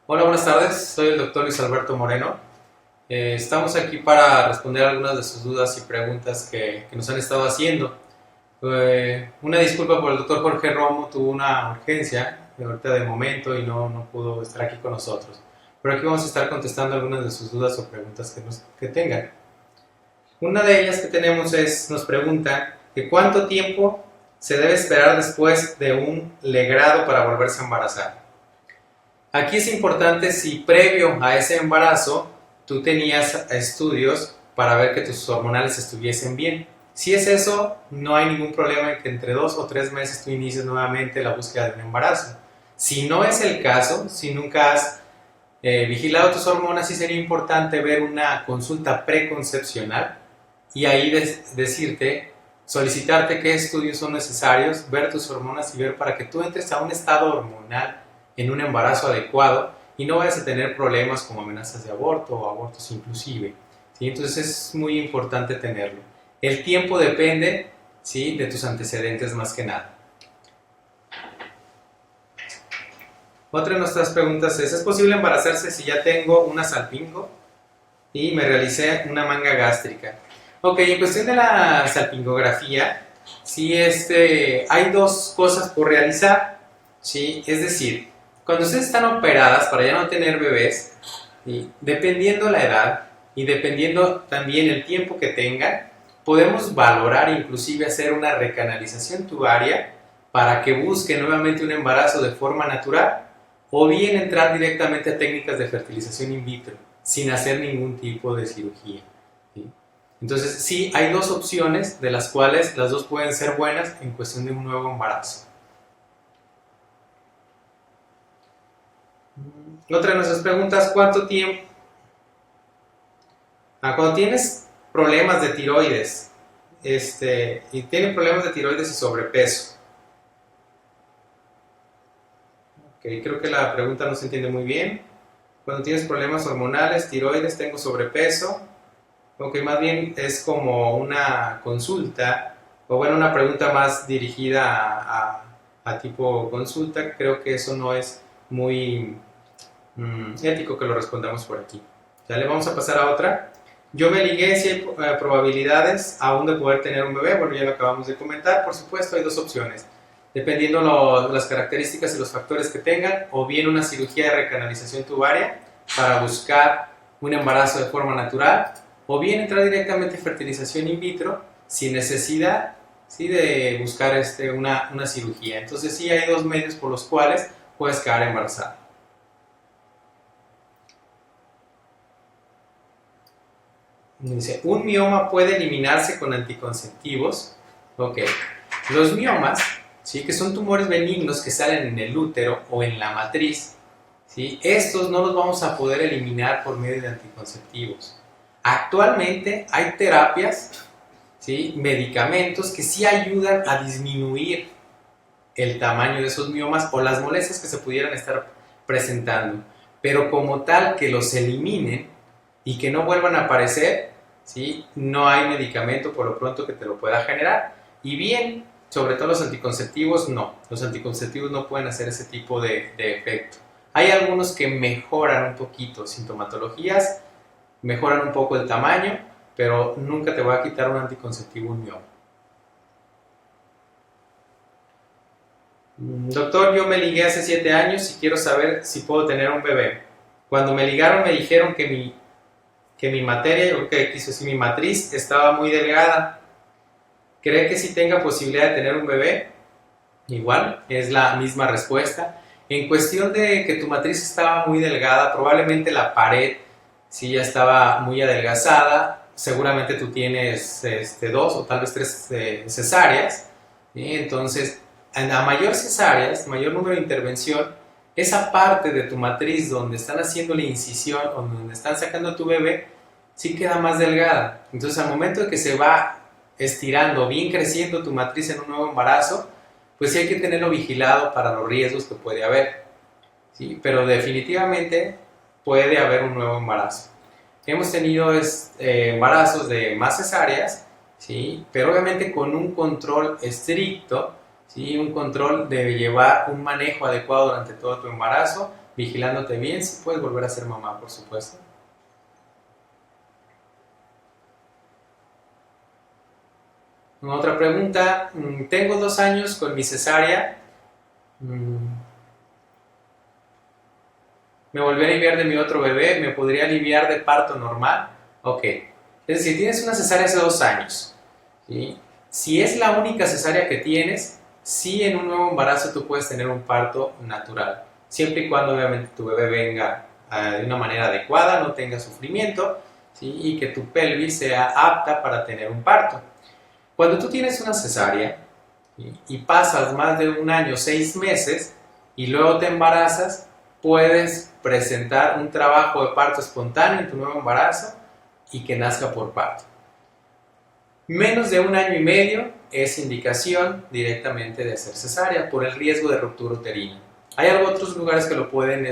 Hola, buenas tardes. Soy el doctor Luis Alberto Moreno. Estamos aquí para responder algunas de sus dudas y preguntas que nos han estado haciendo. Una disculpa por el doctor Jorge Romo, tuvo una urgencia ahorita de momento y no pudo estar aquí con nosotros. Pero aquí vamos a estar contestando algunas de sus dudas o preguntas que tengan. Una de ellas que tenemos nos pregunta que cuánto tiempo se debe esperar después de un legrado para volverse a embarazar. Aquí es importante si previo a ese embarazo tú tenías estudios para ver que tus hormonales estuviesen bien. Si es eso, no hay ningún problema en que entre 2 o 3 meses tú inicies nuevamente la búsqueda de un embarazo. Si no es el caso, si nunca has vigilado tus hormonas, sí sería importante ver una consulta preconcepcional y ahí decirte, solicitarte qué estudios son necesarios, ver tus hormonas y ver para que tú entres a un estado hormonal en un embarazo adecuado y no vayas a tener problemas como amenazas de aborto o abortos inclusive. ¿Sí? Entonces es muy importante tenerlo. El tiempo depende, ¿sí?, de tus antecedentes más que nada. Otra de nuestras preguntas ¿es posible embarazarse si ya tengo una salpingo y me realicé una manga gástrica? Ok, en cuestión de la salpingografía, sí, hay dos cosas por realizar, ¿sí? Es decir, cuando ustedes están operadas para ya no tener bebés, ¿sí?, dependiendo la edad y dependiendo también el tiempo que tengan, podemos valorar inclusive hacer una recanalización tubaria para que busquen nuevamente un embarazo de forma natural o bien entrar directamente a técnicas de fertilización in vitro sin hacer ningún tipo de cirugía, ¿sí? Entonces sí, hay dos opciones de las cuales las dos pueden ser buenas en cuestión de un nuevo embarazo. Otra de nuestras preguntas, ¿cuánto tiempo? Cuando tienes problemas de tiroides y tienes problemas de tiroides y sobrepeso. Okay, creo que la pregunta no se entiende muy bien. Cuando tienes problemas hormonales, tiroides, tengo sobrepeso. Ok, más bien es como una consulta, o bueno, una pregunta más dirigida a tipo consulta. Creo que eso no es muy ético que lo respondamos por aquí. Ya le vamos a pasar a otra. Yo me ligué si hay probabilidades aún de poder tener un bebé. Bueno, ya lo acabamos de comentar. Por supuesto, hay dos opciones. Dependiendo las características y los factores que tengan, o bien una cirugía de recanalización tubaria para buscar un embarazo de forma natural, o bien entrar directamente en fertilización in vitro sin necesidad, ¿sí?, de buscar una cirugía. Entonces sí hay dos medios por los cuales puedes quedar embarazada. Dice, ¿un mioma puede eliminarse con anticonceptivos? Ok, los miomas, ¿sí?, que son tumores benignos que salen en el útero o en la matriz, ¿sí?, estos no los vamos a poder eliminar por medio de anticonceptivos. Actualmente hay terapias, ¿sí?, medicamentos que sí ayudan a disminuir el tamaño de esos miomas o las molestias que se pudieran estar presentando, pero como tal que los eliminen y que no vuelvan a aparecer, ¿sí?, no hay medicamento por lo pronto que te lo pueda generar. Y bien, sobre todo los anticonceptivos, no. Los anticonceptivos no pueden hacer ese tipo de efecto. Hay algunos que mejoran un poquito sintomatologías, mejoran un poco el tamaño, pero nunca te va a quitar un anticonceptivo un mioma. Doctor, yo me ligué hace 7 años y quiero saber si puedo tener un bebé. Cuando me ligaron me dijeron que mi materia, yo creo que quiso decir mi matriz, estaba muy delgada. ¿Cree que sí tenga posibilidad de tener un bebé? Igual, es la misma respuesta. En cuestión de que tu matriz estaba muy delgada, probablemente la pared sí ya estaba muy adelgazada. Seguramente tú tienes 2 o tal vez 3 cesáreas, ¿sí? Entonces, a mayor cesáreas, mayor número de intervención, esa parte de tu matriz donde están haciendo la incisión o donde están sacando a tu bebé, sí queda más delgada. Entonces, al momento de que se va estirando, bien creciendo tu matriz en un nuevo embarazo, pues sí hay que tenerlo vigilado para los riesgos que puede haber, ¿sí? Pero definitivamente puede haber un nuevo embarazo. Hemos tenido embarazos de más cesáreas, ¿sí?, pero obviamente con un control estricto ¿sí? Un control de llevar un manejo adecuado durante todo tu embarazo, vigilándote bien, si puedes volver a ser mamá, por supuesto. Otra pregunta, tengo 2 años con mi cesárea, me volví a aliviar de mi otro bebé, ¿me podría aliviar de parto normal? Ok, es decir, tienes una cesárea hace 2 años, ¿sí? Si es la única cesárea que tienes, sí, en un nuevo embarazo tú puedes tener un parto natural, siempre y cuando obviamente tu bebé venga de una manera adecuada, no tenga sufrimiento, ¿sí? Y que tu pelvis sea apta para tener un parto. Cuando tú tienes una cesárea y pasas más de 1 año, 6 meses, y luego te embarazas, puedes presentar un trabajo de parto espontáneo en tu nuevo embarazo y que nazca por parto. Menos de 1 año y medio es indicación directamente de hacer cesárea por el riesgo de ruptura uterina. Hay otros lugares que lo pueden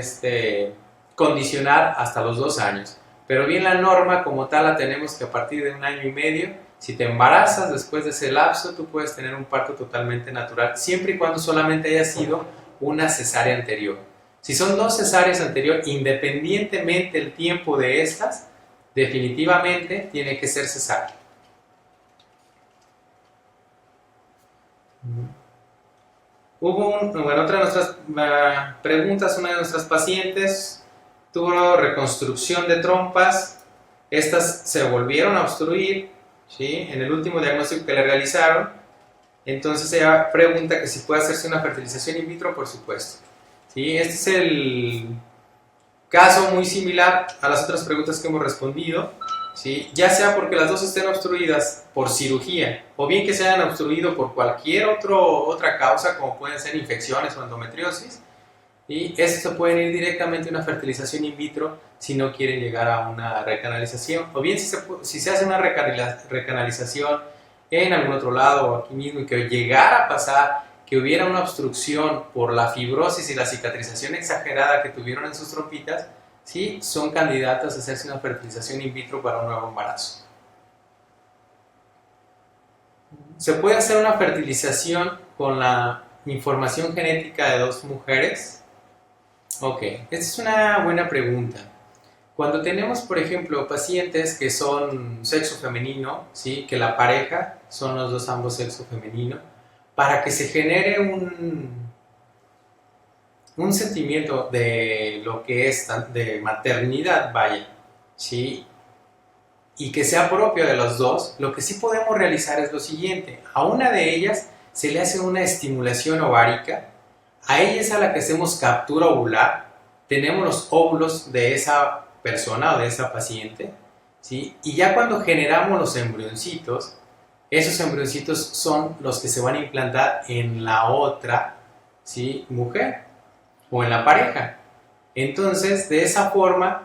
condicionar hasta los 2 años, pero bien la norma como tal la tenemos que a partir de 1 año y medio, si te embarazas después de ese lapso, tú puedes tener un parto totalmente natural, siempre y cuando solamente haya sido una cesárea anterior. Si son 2 cesáreas anteriores, independientemente del tiempo de estas, definitivamente tiene que ser cesárea. Otra de nuestras preguntas, una de nuestras pacientes tuvo reconstrucción de trompas, estas se volvieron a obstruir, ¿sí? En el último diagnóstico que le realizaron, entonces ella pregunta que si puede hacerse una fertilización in vitro, por supuesto, ¿sí? Este es el caso muy similar a las otras preguntas que hemos respondido, ¿sí? Ya sea porque las dos estén obstruidas por cirugía o bien que se hayan obstruido por cualquier otra causa, como pueden ser infecciones o endometriosis, y eso se pueden ir directamente a una fertilización in vitro si no quieren llegar a una recanalización, o bien si se hace una recanalización en algún otro lado o aquí mismo y que llegara a pasar que hubiera una obstrucción por la fibrosis y la cicatrización exagerada que tuvieron en sus trompitas, ¿sí? Son candidatas a hacerse una fertilización in vitro para un nuevo embarazo. ¿Se puede hacer una fertilización con la información genética de 2 mujeres? Ok, esta es una buena pregunta. Cuando tenemos, por ejemplo, pacientes que son sexo femenino, ¿sí? Que la pareja son los dos ambos sexo femenino, para que se genere un sentimiento de lo que es de maternidad, vaya, ¿sí? Y que sea propio de los dos, lo que sí podemos realizar es lo siguiente: a una de ellas se le hace una estimulación ovárica, a ella es a la que hacemos captura ovular, tenemos los óvulos de esa persona o de esa paciente, ¿sí? Y ya cuando generamos los embrioncitos, esos embrioncitos son los que se van a implantar en la otra, ¿sí? Mujer o en la pareja. Entonces, de esa forma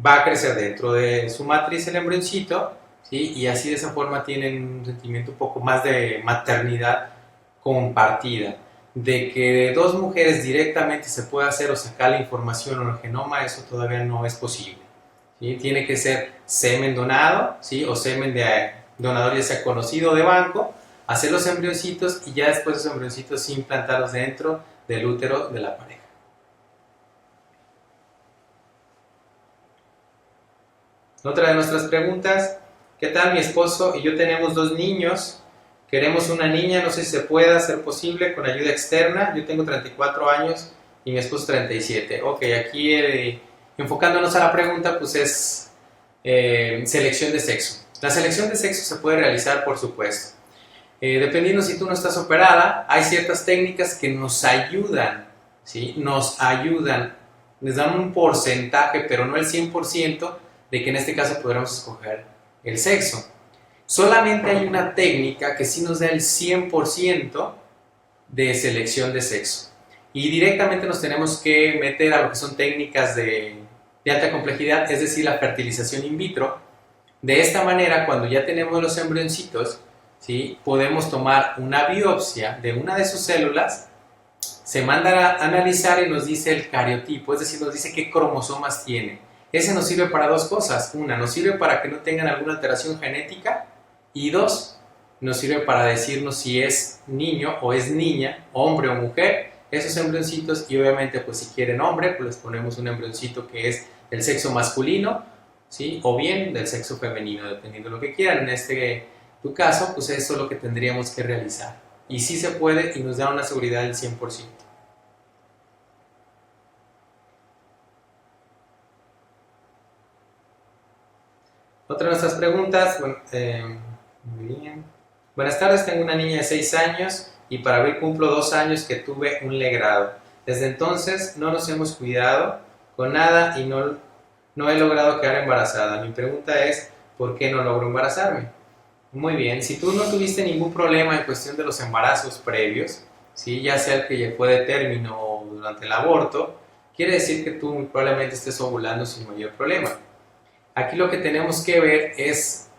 va a crecer dentro de su matriz el embrioncito, ¿sí? Y así de esa forma tienen un sentimiento un poco más de maternidad compartida. De que de 2 mujeres directamente se pueda hacer o sacar la información o el genoma, eso todavía no es posible, ¿sí? Tiene que ser semen donado, ¿sí? O semen de donador ya sea conocido o de banco, hacer los embrioncitos y ya después los embrioncitos implantarlos dentro del útero de la pareja. Otra de nuestras preguntas: ¿qué tal? Mi esposo y yo tenemos 2 niños, queremos una niña, no sé si se puede hacer posible con ayuda externa. Yo tengo 34 años y mi esposo 37. Ok, aquí enfocándonos a la pregunta, pues es selección de sexo. La selección de sexo se puede realizar, por supuesto. Dependiendo si tú no estás operada, hay ciertas técnicas que nos ayudan, ¿sí? Nos ayudan, les dan un porcentaje, pero no el 100%, de que en este caso podremos escoger el sexo. Solamente hay una técnica que sí nos da el 100% de selección de sexo. Y directamente nos tenemos que meter a lo que son técnicas de alta complejidad, es decir, la fertilización in vitro. De esta manera, cuando ya tenemos los embrioncitos, ¿sí? Podemos tomar una biopsia de una de sus células, se manda a analizar y nos dice el cariotipo, es decir, nos dice qué cromosomas tiene. Ese nos sirve para 2 cosas. Una, nos sirve para que no tengan alguna alteración genética, y 2, nos sirve para decirnos si es niño o es niña, hombre o mujer, esos embrioncitos, y obviamente pues si quieren hombre, pues les ponemos un embrioncito que es del sexo masculino, ¿sí? O bien del sexo femenino, dependiendo de lo que quieran. En tu caso, pues eso es lo que tendríamos que realizar. Y sí se puede y nos da una seguridad del 100%. Otra de nuestras preguntas, bueno, muy bien. Buenas tardes, tengo una niña de 6 años y para abril cumplo 2 años que tuve un legrado. Desde entonces no nos hemos cuidado con nada y no he logrado quedar embarazada. Mi pregunta es, ¿por qué no logro embarazarme? Muy bien, si tú no tuviste ningún problema en cuestión de los embarazos previos, ¿sí? Ya sea el que ya fue de término o durante el aborto, quiere decir que tú probablemente estés ovulando sin mayor problema. Aquí lo que tenemos que ver es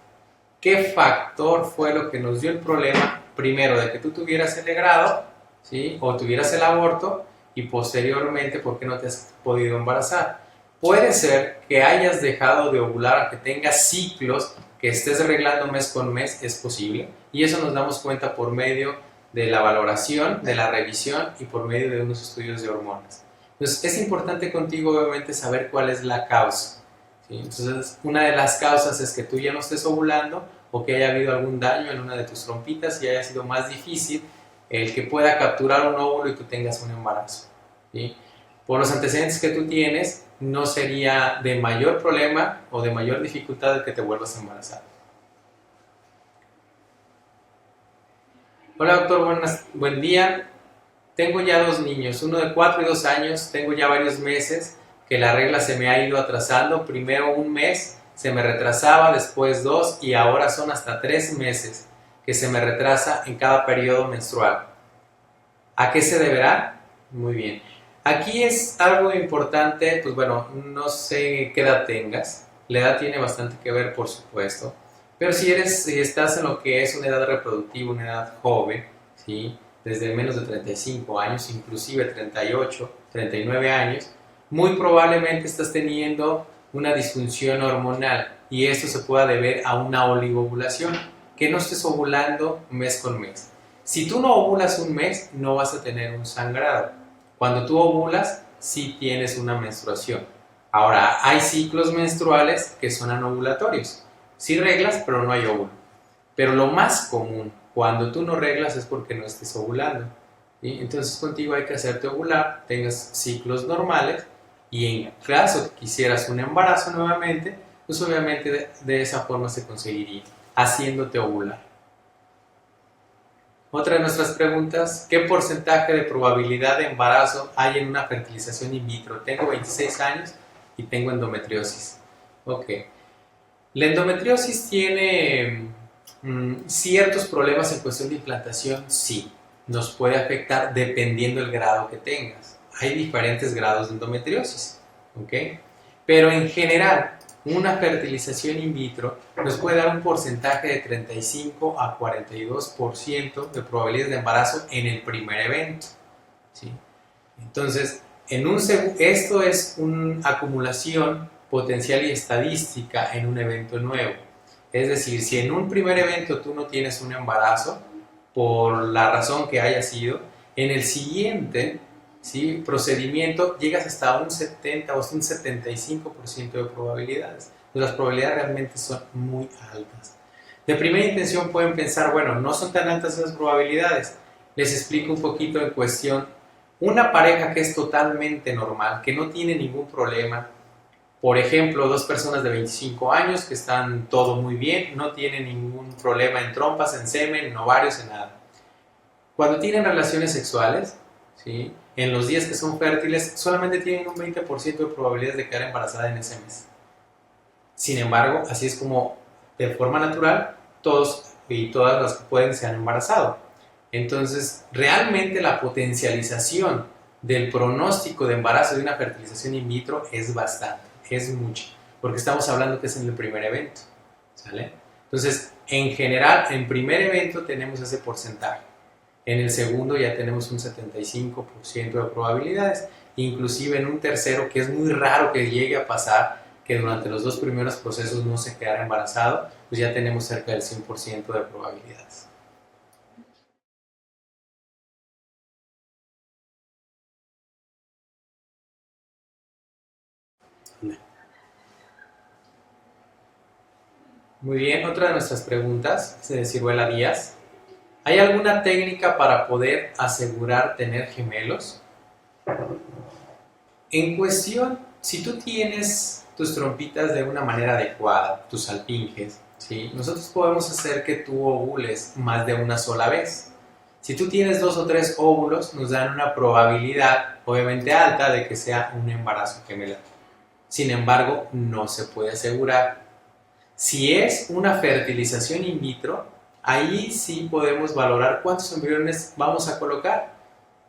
qué factor fue lo que nos dio el problema, primero de que tú tuvieras el legrado, ¿sí? O tuvieras el aborto, y posteriormente por qué no te has podido embarazar. Puede ser que hayas dejado de ovular, que tengas ciclos, que estés reglando mes con mes, es posible, y eso nos damos cuenta por medio de la valoración, de la revisión y por medio de unos estudios de hormonas. Entonces es importante contigo obviamente saber cuál es la causa, ¿sí? Entonces una de las causas es que tú ya no estés ovulando o que haya habido algún daño en una de tus trompitas y haya sido más difícil el que pueda capturar un óvulo y tú tengas un embarazo, ¿sí? Por los antecedentes que tú tienes, no sería de mayor problema o de mayor dificultad el que te vuelvas a embarazar. Hola doctor, buen día. Tengo ya 2 niños, uno de 4 y 2 años. Tengo ya varios meses que la regla se me ha ido atrasando. Primero un mes se me retrasaba, después 2 y ahora son hasta 3 meses que se me retrasa en cada periodo menstrual. ¿A qué se deberá? Muy bien. Aquí es algo importante, pues bueno, no sé qué edad tengas. La edad tiene bastante que ver, por supuesto. Pero si estás en lo que es una edad reproductiva, una edad joven, ¿sí? Desde menos de 35 años, inclusive 38, 39 años, muy probablemente estás teniendo una disfunción hormonal y esto se pueda deber a una oligoovulación, que no estés ovulando mes con mes. Si tú no ovulas un mes, no vas a tener un sangrado. Cuando tú ovulas, sí tienes una menstruación. Ahora, hay ciclos menstruales que son anovulatorios. Sí reglas, pero no hay óvulo. Pero lo más común cuando tú no reglas es porque no estés ovulando, ¿sí? Entonces contigo hay que hacerte ovular, tengas ciclos normales y en caso que quisieras un embarazo nuevamente, pues obviamente de esa forma se conseguiría, haciéndote ovular. Otra de nuestras preguntas, ¿qué porcentaje de probabilidad de embarazo hay en una fertilización in vitro? Tengo 26 años y tengo endometriosis. Ok. La endometriosis tiene ciertos problemas en cuestión de implantación, sí. Nos puede afectar dependiendo del grado que tengas. Hay diferentes grados de endometriosis, ¿ok? Pero en general, una fertilización in vitro nos puede dar un porcentaje de 35 a 42% de probabilidades de embarazo en el primer evento, ¿sí? Entonces, esto es una acumulación potencial y estadística en un evento nuevo. Es decir, si en un primer evento tú no tienes un embarazo, por la razón que haya sido, en el siguiente, ¿sí?, procedimiento llegas hasta un 70 o hasta un 75% de probabilidades. Las probabilidades realmente son muy altas. De primera intención pueden pensar, bueno, no son tan altas esas probabilidades. Les explico un poquito en cuestión. Una pareja que es totalmente normal, que no tiene ningún problema, por ejemplo, 2 personas de 25 años que están todo muy bien, no tienen ningún problema en trompas, en semen, en ovarios, en nada. Cuando tienen relaciones sexuales, ¿sí?, en los días que son fértiles, solamente tienen un 20% de probabilidades de quedar embarazada en ese mes. Sin embargo, así es como de forma natural todos y todas las que pueden se han embarazado. Entonces, realmente la potencialización del pronóstico de embarazo de una fertilización in vitro es bastante, es mucha, porque estamos hablando que es en el primer evento, ¿sale? Entonces, en general, en primer evento tenemos ese porcentaje. En el segundo ya tenemos un 75% de probabilidades, inclusive en un tercero, que es muy raro que llegue a pasar, que durante los 2 primeros procesos no se quedara embarazado, pues ya tenemos cerca del 100% de probabilidades. Muy bien, otra de nuestras preguntas es de Ciruela Díaz. ¿Hay alguna técnica para poder asegurar tener gemelos? En cuestión, si tú tienes tus trompitas de una manera adecuada, tus salpinges, ¿sí? Nosotros podemos hacer que tú ovules más de una sola vez. Si tú tienes 2 o 3 óvulos, nos dan una probabilidad, obviamente alta, de que sea un embarazo gemelar. Sin embargo, no se puede asegurar. Si es una fertilización in vitro, ahí sí podemos valorar cuántos embriones vamos a colocar.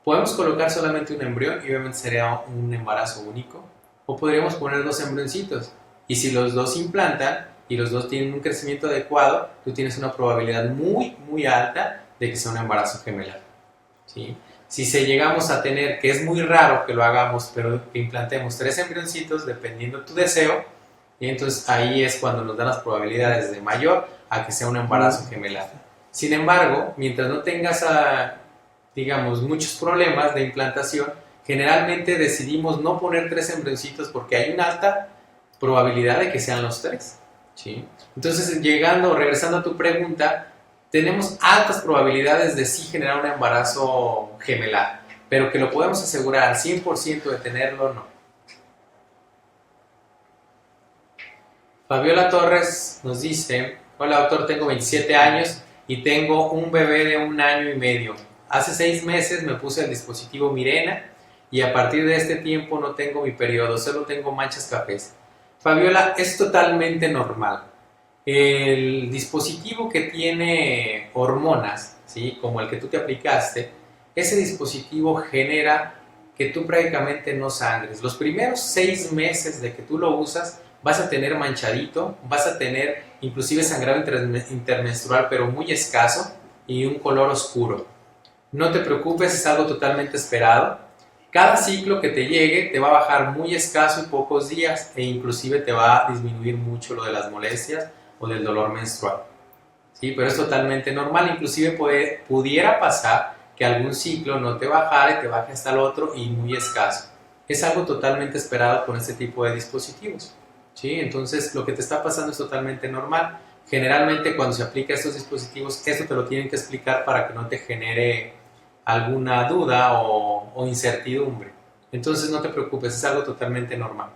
Podemos colocar solamente un embrión y obviamente sería un embarazo único. O podríamos poner 2 embrioncitos. Y si los dos implantan y los dos tienen un crecimiento adecuado, tú tienes una probabilidad muy, muy alta de que sea un embarazo gemelar. ¿Sí? Si llegamos a tener, que es muy raro que lo hagamos, pero que implantemos 3 embrioncitos dependiendo de tu deseo, y entonces ahí es cuando nos dan las probabilidades de mayor a que sea un embarazo gemelar. Sin embargo, mientras no tengas digamos, muchos problemas de implantación, generalmente decidimos no poner 3 embrioncitos porque hay una alta probabilidad de que sean los 3. ¿Sí? Entonces, regresando a tu pregunta, tenemos altas probabilidades de sí generar un embarazo gemelar, pero que lo podemos asegurar al 100% de tenerlo, no. Fabiola Torres nos dice: hola doctor, tengo 27 años y tengo un bebé de 1 año y medio. Hace 6 meses me puse el dispositivo Mirena y a partir de este tiempo no tengo mi periodo, solo tengo manchas cafés. Fabiola, es totalmente normal. El dispositivo que tiene hormonas, ¿sí? Como el que tú te aplicaste, ese dispositivo genera que tú prácticamente no sangres. Los primeros 6 meses de que tú lo usas, vas a tener manchadito, vas a tener inclusive sangrado intermenstrual, pero muy escaso y un color oscuro. No te preocupes, es algo totalmente esperado. Cada ciclo que te llegue te va a bajar muy escaso y pocos días e inclusive te va a disminuir mucho lo de las molestias o del dolor menstrual. ¿Sí? Pero es totalmente normal, inclusive pudiera pasar que algún ciclo no te bajara y te baje hasta el otro y muy escaso. Es algo totalmente esperado con este tipo de dispositivos. ¿Sí? Entonces lo que te está pasando es totalmente normal. Generalmente cuando se aplica estos dispositivos, esto te lo tienen que explicar para que no te genere alguna duda o incertidumbre. Entonces no te preocupes, es algo totalmente normal.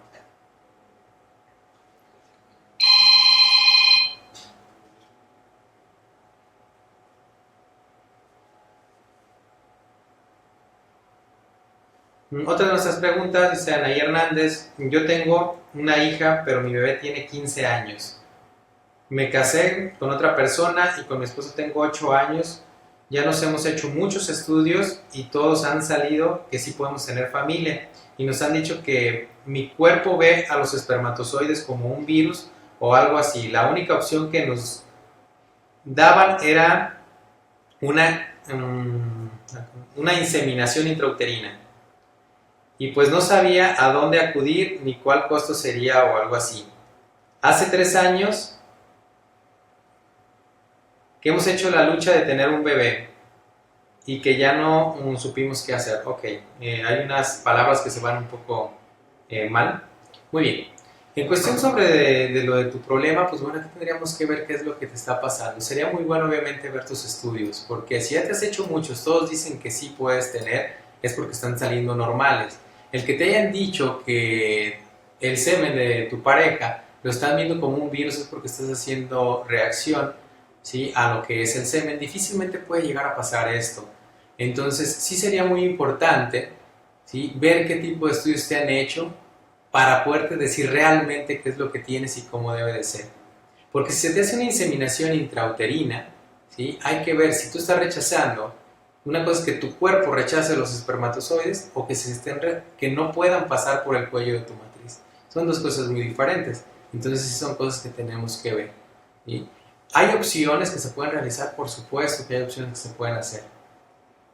Otra de nuestras preguntas dice Anaí Hernández: yo tengo una hija, pero mi bebé tiene 15 años. Me casé con otra persona y con mi esposo tengo 8 años. Ya nos hemos hecho muchos estudios y todos han salido que sí podemos tener familia. Y nos han dicho que mi cuerpo ve a los espermatozoides como un virus o algo así. La única opción que nos daban era una inseminación intrauterina. Y pues no sabía a dónde acudir ni cuál costo sería o algo así. Hace 3 años que hemos hecho la lucha de tener un bebé y que ya no supimos qué hacer. Ok, hay unas palabras que se van un poco mal. Muy bien. En cuestión sobre de lo de tu problema, pues bueno, aquí tendríamos que ver qué es lo que te está pasando. Sería muy bueno obviamente ver tus estudios, porque si ya te has hecho muchos, todos dicen que sí puedes tener, es porque están saliendo normales. El que te hayan dicho que el semen de tu pareja lo están viendo como un virus es porque estás haciendo reacción, ¿sí?, a lo que es el semen. Difícilmente puede llegar a pasar esto. Entonces sí sería muy importante, ¿sí?, ver qué tipo de estudios te han hecho para poderte decir realmente qué es lo que tienes y cómo debe de ser. Porque si se te hace una inseminación intrauterina, ¿sí?, hay que ver si tú estás rechazando. Una cosa es que tu cuerpo rechace los espermatozoides o que no puedan pasar por el cuello de tu matriz. Son dos cosas muy diferentes. Entonces sí son cosas que tenemos que ver, ¿sí? Hay opciones que se pueden realizar, por supuesto que hay opciones que se pueden hacer.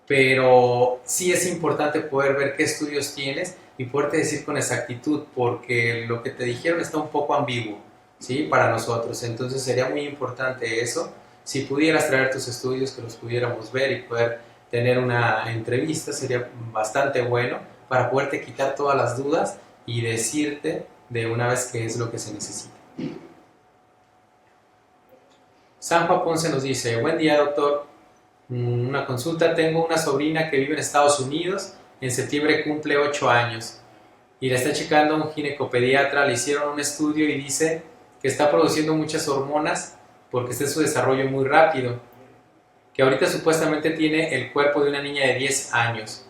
Pero sí es importante poder ver qué estudios tienes y poderte decir con exactitud, porque lo que te dijeron está un poco ambiguo, ¿sí?, para nosotros. Entonces sería muy importante eso. Si pudieras traer tus estudios, que los pudiéramos ver y poder tener una entrevista, sería bastante bueno para poderte quitar todas las dudas y decirte de una vez que es lo que se necesita. Sanjo Ponce nos dice, buen día doctor, una consulta, tengo una sobrina que vive en Estados Unidos, en septiembre cumple 8 años y la está checando un ginecopediatra, le hicieron un estudio y dice que está produciendo muchas hormonas porque está en su desarrollo muy rápido, que ahorita supuestamente tiene el cuerpo de una niña de 10 años.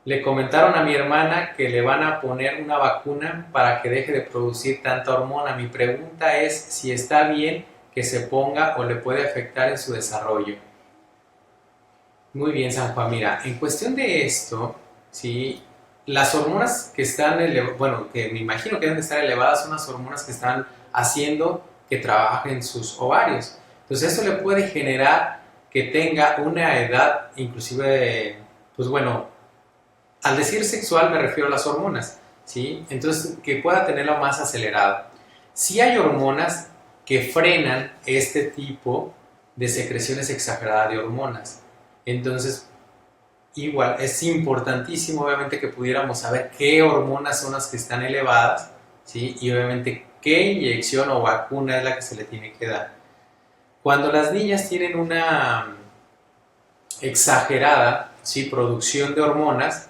Le comentaron a mi hermana que le van a poner una vacuna para que deje de producir tanta hormona. Mi pregunta es si está bien que se ponga o le puede afectar en su desarrollo. Muy bien, San Juan. Mira, en cuestión de esto, ¿sí? Las hormonas que están, bueno, que me imagino que deben de estar elevadas, son las hormonas que están haciendo que trabajen sus ovarios. Entonces eso le puede generar que tenga una edad, inclusive, pues bueno, al decir sexual me refiero a las hormonas, ¿sí? Entonces que pueda tenerlo más acelerado. Sí hay hormonas que frenan este tipo de secreciones exageradas de hormonas. Entonces, igual, es importantísimo obviamente que pudiéramos saber qué hormonas son las que están elevadas, ¿sí? Y obviamente qué inyección o vacuna es la que se le tiene que dar. Cuando las niñas tienen una exagerada, ¿sí?, producción de hormonas,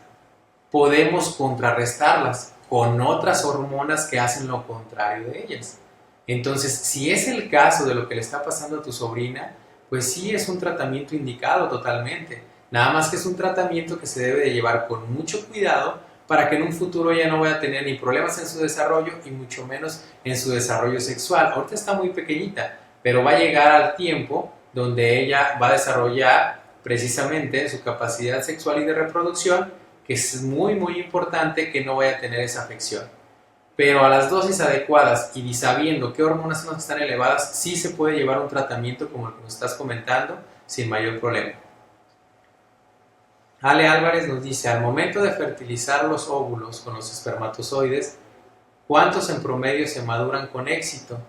podemos contrarrestarlas con otras hormonas que hacen lo contrario de ellas. Entonces, si es el caso de lo que le está pasando a tu sobrina, pues sí es un tratamiento indicado totalmente. Nada más que es un tratamiento que se debe de llevar con mucho cuidado para que en un futuro ella no vaya a tener ni problemas en su desarrollo y mucho menos en su desarrollo sexual. Ahorita está muy pequeñita, pero va a llegar al tiempo donde ella va a desarrollar precisamente su capacidad sexual y de reproducción, que es muy muy importante que no vaya a tener esa afección. Pero a las dosis adecuadas y sabiendo qué hormonas son las que están elevadas, sí se puede llevar un tratamiento como el que nos estás comentando sin mayor problema. Ale Álvarez nos dice, al momento de fertilizar los óvulos con los espermatozoides, ¿cuántos en promedio se maduran con éxito?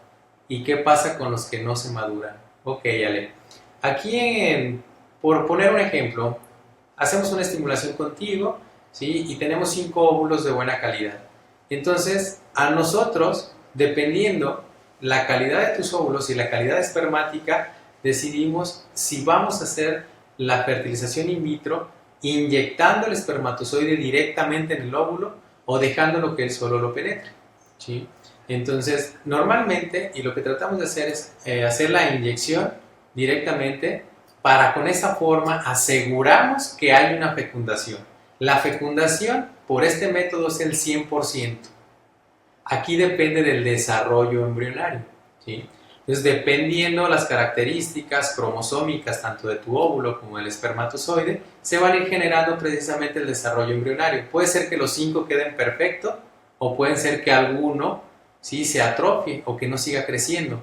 ¿Y qué pasa con los que no se maduran? Ok, Ale. Aquí, por poner un ejemplo, hacemos una estimulación contigo, ¿sí? Y tenemos 5 óvulos de buena calidad. Entonces, a nosotros, dependiendo la calidad de tus óvulos y la calidad espermática, decidimos si vamos a hacer la fertilización in vitro inyectando el espermatozoide directamente en el óvulo o dejándolo que él solo lo penetre, ¿sí? Entonces, normalmente, y lo que tratamos de hacer es hacer la inyección directamente para con esa forma asegurarnos que hay una fecundación. La fecundación por este método es el 100%. Aquí depende del desarrollo embrionario, ¿sí? Entonces, dependiendo las características cromosómicas tanto de tu óvulo como del espermatozoide, se van a ir generando precisamente el desarrollo embrionario. Puede ser que los 5 queden perfectos o pueden ser que alguno, ¿sí?, se atrofie o que no siga creciendo.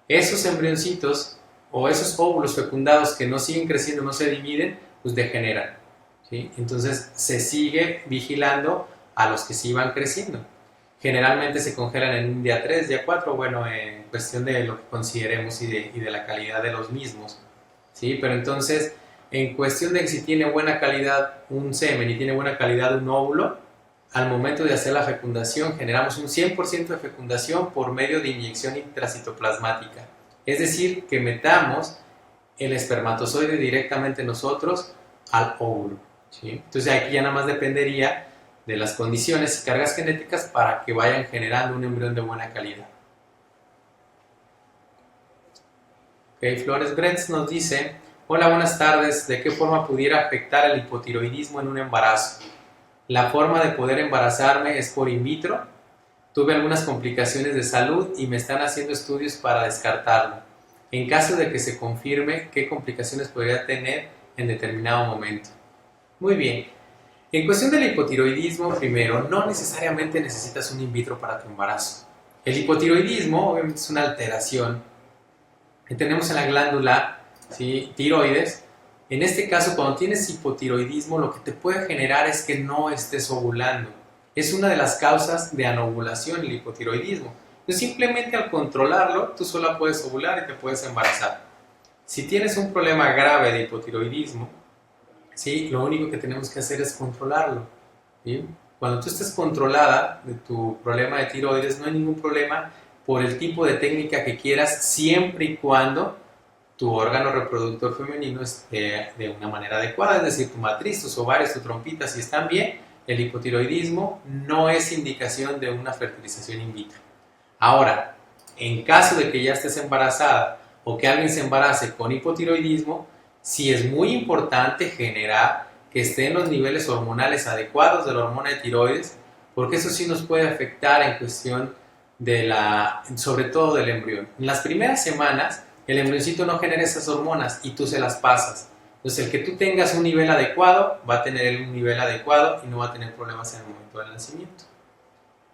Esos embrioncitos o esos óvulos fecundados que no siguen creciendo, no se dividen, pues degeneran, ¿sí? Entonces se sigue vigilando a los que sí van creciendo. Generalmente se congelan en un día 3, día 4, bueno, en cuestión de lo que consideremos y de la calidad de los mismos, ¿sí? Pero entonces, en cuestión de si tiene buena calidad un semen y tiene buena calidad un óvulo, al momento de hacer la fecundación generamos un 100% de fecundación por medio de inyección intracitoplasmática. Es decir, que metamos el espermatozoide directamente nosotros al óvulo, ¿sí? Entonces aquí ya nada más dependería de las condiciones y cargas genéticas para que vayan generando un embrión de buena calidad. Okay, Flores Brents nos dice, hola, buenas tardes, ¿de qué forma pudiera afectar el hipotiroidismo en un embarazo? La forma de poder embarazarme es por in vitro. Tuve algunas complicaciones de salud y me están haciendo estudios para descartarlo. En caso de que se confirme, ¿qué complicaciones podría tener en determinado momento? Muy bien. En cuestión del hipotiroidismo, primero, no necesariamente necesitas un in vitro para tu embarazo. El hipotiroidismo obviamente es una alteración que tenemos en la glándula, ¿sí?, tiroides. En este caso, cuando tienes hipotiroidismo, lo que te puede generar es que no estés ovulando. Es una de las causas de anovulación, el hipotiroidismo. Entonces, simplemente al controlarlo, tú sola puedes ovular y te puedes embarazar. Si tienes un problema grave de hipotiroidismo, ¿sí?, lo único que tenemos que hacer es controlarlo, ¿sí? Cuando tú estés controlada de tu problema de tiroides, no hay ningún problema por el tipo de técnica que quieras, siempre y cuando tu órgano reproductor femenino esté de una manera adecuada, es decir, tu matriz, tus ovarios, tu trompita, si están bien, el hipotiroidismo no es indicación de una fertilización in vitro. Ahora, en caso de que ya estés embarazada o que alguien se embarace con hipotiroidismo, sí es muy importante generar que estén los niveles hormonales adecuados de la hormona de tiroides, porque eso sí nos puede afectar en cuestión sobre todo del embrión. En las primeras semanas, el embrioncito no genera esas hormonas y tú se las pasas. Entonces, el que tú tengas un nivel adecuado, va a tener un nivel adecuado y no va a tener problemas en el momento del nacimiento.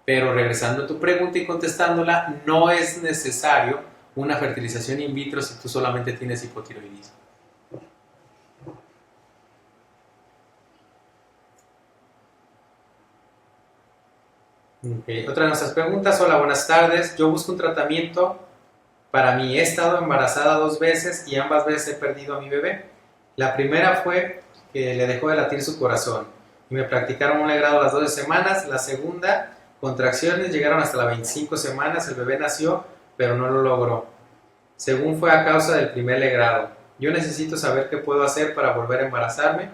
Pero regresando a tu pregunta y contestándola, no es necesario una fertilización in vitro si tú solamente tienes hipotiroidismo. Okay. Otra de nuestras preguntas: hola, buenas tardes. Yo busco un tratamiento para mí. He estado embarazada 2 veces y ambas veces he perdido a mi bebé. La primera fue que le dejó de latir su corazón y me practicaron un legrado a las 12 semanas. La segunda, contracciones llegaron hasta las 25 semanas. El bebé nació, pero no lo logró. Según fue a causa del primer legrado. Yo necesito saber qué puedo hacer para volver a embarazarme,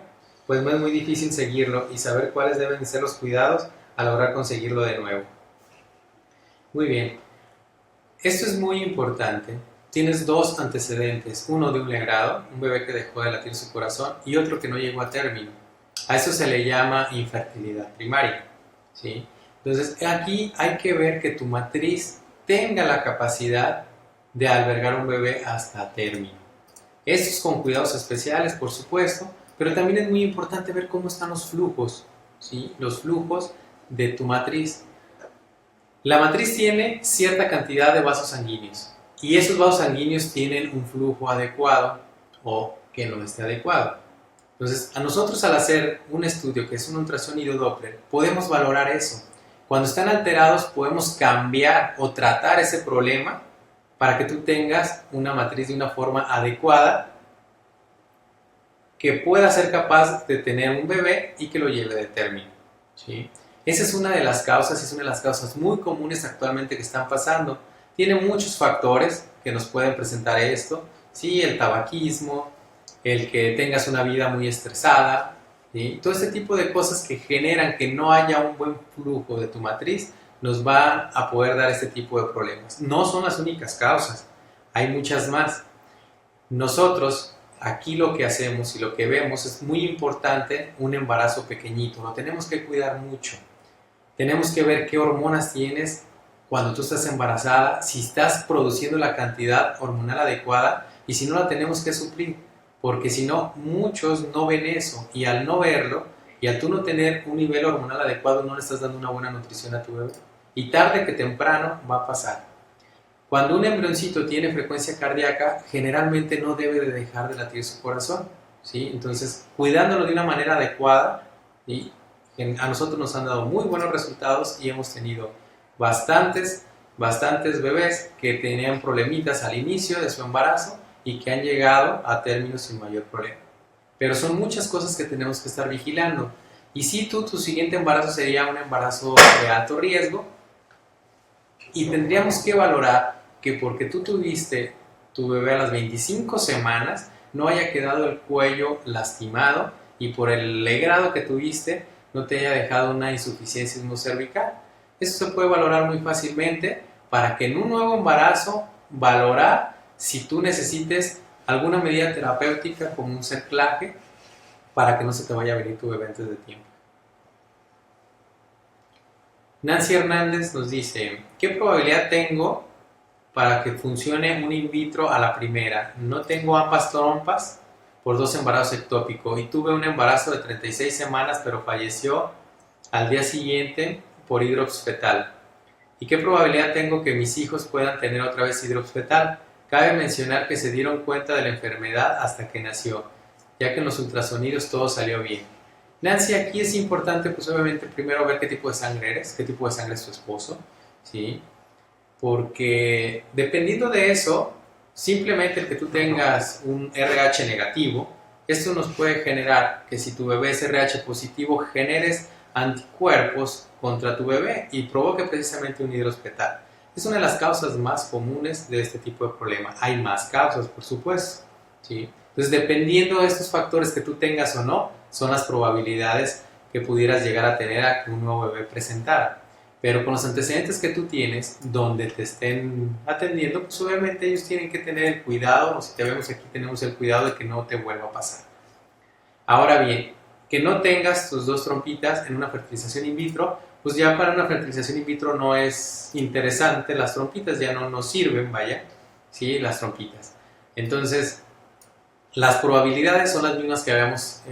pues me es muy difícil seguirlo y saber cuáles deben ser los cuidados a lograr conseguirlo de nuevo. Muy bien, esto es muy importante. Tienes 2 antecedentes, uno de un legrado, un bebé que dejó de latir su corazón, y otro que no llegó a término. A eso se le llama infertilidad primaria, ¿sí? Entonces aquí hay que ver que tu matriz tenga la capacidad de albergar un bebé hasta término. Esto es con cuidados especiales, por supuesto, pero también es muy importante ver cómo están los flujos, ¿sí? Los flujos de tu matriz. La matriz tiene cierta cantidad de vasos sanguíneos y esos vasos sanguíneos tienen un flujo adecuado o que no esté adecuado. Entonces, a nosotros al hacer un estudio que es un ultrasonido Doppler, podemos valorar eso. Cuando están alterados, podemos cambiar o tratar ese problema para que tú tengas una matriz de una forma adecuada que pueda ser capaz de tener un bebé y que lo lleve de término, ¿sí? Esa es una de las causas, es una de las causas muy comunes actualmente que están pasando. Tiene muchos factores que nos pueden presentar esto, ¿sí? El tabaquismo, el que tengas una vida muy estresada, ¿sí? Todo este tipo de cosas que generan que no haya un buen flujo de tu matriz nos van a poder dar este tipo de problemas. No son las únicas causas, hay muchas más. Nosotros aquí lo que hacemos y lo que vemos es muy importante un embarazo pequeñito, lo tenemos que cuidar mucho. Tenemos que ver qué hormonas tienes cuando tú estás embarazada, si estás produciendo la cantidad hormonal adecuada y si no la tenemos que suplir, porque si no, muchos no ven eso y al no verlo y al tú no tener un nivel hormonal adecuado no le estás dando una buena nutrición a tu bebé y tarde que temprano va a pasar. Cuando un embrioncito tiene frecuencia cardíaca, generalmente no debe de dejar de latir su corazón, ¿sí? Entonces, cuidándolo de una manera adecuada, ¿sí? A nosotros nos han dado muy buenos resultados y hemos tenido bastantes bebés que tenían problemitas al inicio de su embarazo y que han llegado a término sin mayor problema. Pero son muchas cosas que tenemos que estar vigilando. Y si tu siguiente embarazo sería un embarazo de alto riesgo, y tendríamos que valorar que porque tú tuviste tu bebé a las 25 semanas, no haya quedado el cuello lastimado y por el legrado que tuviste no te haya dejado una insuficiencia cervical. Eso se puede valorar muy fácilmente para que en un nuevo embarazo valorar si tú necesites alguna medida terapéutica como un cerclaje para que no se te vaya a venir tu bebé antes de tiempo. Nancy Hernández nos dice: ¿qué probabilidad tengo para que funcione un in vitro a la primera? No tengo ambas trompas por 2 embarazos ectópicos y tuve un embarazo de 36 semanas pero falleció al día siguiente por hidrops fetal. ¿Y qué probabilidad tengo que mis hijos puedan tener otra vez hidrops fetal? Cabe mencionar que se dieron cuenta de la enfermedad hasta que nació, ya que en los ultrasonidos todo salió bien. Nancy, aquí es importante, pues obviamente, primero ver qué tipo de sangre eres, qué tipo de sangre es tu esposo, ¿sí? Porque dependiendo de eso, simplemente el que tú tengas un RH negativo, esto nos puede generar que si tu bebé es RH positivo, generes anticuerpos contra tu bebé y provoque precisamente un hidroespetar. Es una de las causas más comunes de este tipo de problema. Hay más causas, por supuesto, ¿sí? Entonces, dependiendo de estos factores que tú tengas o no, son las probabilidades que pudieras llegar a tener a que un nuevo bebé presentara. Pero con los antecedentes que tú tienes, donde te estén atendiendo, pues obviamente ellos tienen que tener el cuidado, o si te vemos aquí, tenemos el cuidado de que no te vuelva a pasar. Ahora bien, que no tengas tus dos trompitas en una fertilización in vitro, pues ya para una fertilización in vitro no es interesante, las trompitas ya no nos sirven, vaya, ¿sí? Las trompitas. Entonces, las probabilidades son las mismas que habíamos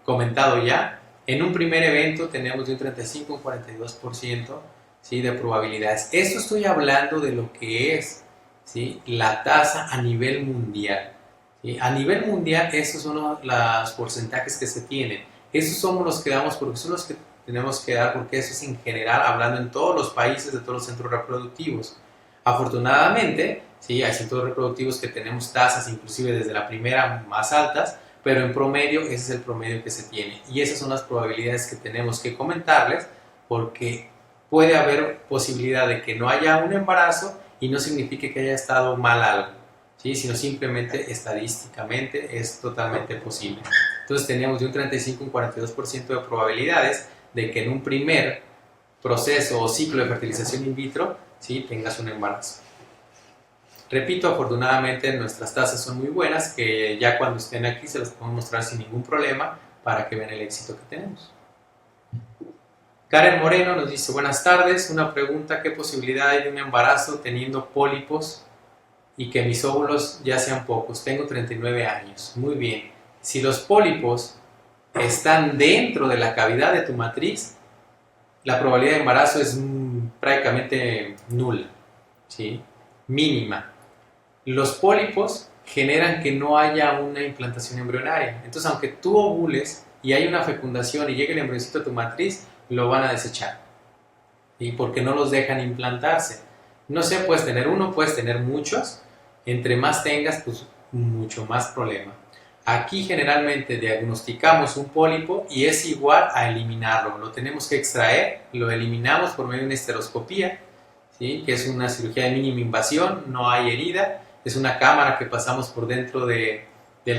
comentado ya. En un primer evento tenemos de un 35 a un 42%, ¿sí? De probabilidades. Esto estoy hablando de lo que es, ¿sí? La tasa a nivel mundial. ¿Sí? A nivel mundial, esos son los porcentajes que se tienen. Esos somos los que damos porque son los que tenemos que dar, porque eso es en general, hablando en todos los países de todos los centros reproductivos. Afortunadamente, ¿sí? Hay centros reproductivos que tenemos tasas inclusive desde la primera más altas, pero en promedio ese es el promedio que se tiene. Y esas son las probabilidades que tenemos que comentarles, porque puede haber posibilidad de que no haya un embarazo y no signifique que haya estado mal algo, ¿sí? Sino simplemente estadísticamente es totalmente posible. Entonces tenemos de un 35 a un 42% de probabilidades de que en un primer proceso o ciclo de fertilización in vitro, ¿sí? Tengas un embarazo. Repito, afortunadamente nuestras tasas son muy buenas, que ya cuando estén aquí se las podemos mostrar sin ningún problema para que vean el éxito que tenemos. Karen Moreno nos dice, buenas tardes, una pregunta, ¿qué posibilidad hay de un embarazo teniendo pólipos y que mis óvulos ya sean pocos? Tengo 39 años. Muy bien. Si los pólipos están dentro de la cavidad de tu matriz, la probabilidad de embarazo es prácticamente nula, ¿sí? Mínima. Los pólipos generan que no haya una implantación embrionaria. Entonces, aunque tú ovules y hay una fecundación y llegue el embrioncito a tu matriz, lo van a desechar. ¿Y porque no los dejan implantarse? No sé, puedes tener uno, puedes tener muchos. Entre más tengas, pues mucho más problema. Aquí generalmente diagnosticamos un pólipo y es igual a eliminarlo. Lo tenemos que extraer, lo eliminamos por medio de una esteroscopía, ¿sí? Que es una cirugía de mínima invasión, no hay herida. Es una cámara que pasamos por dentro del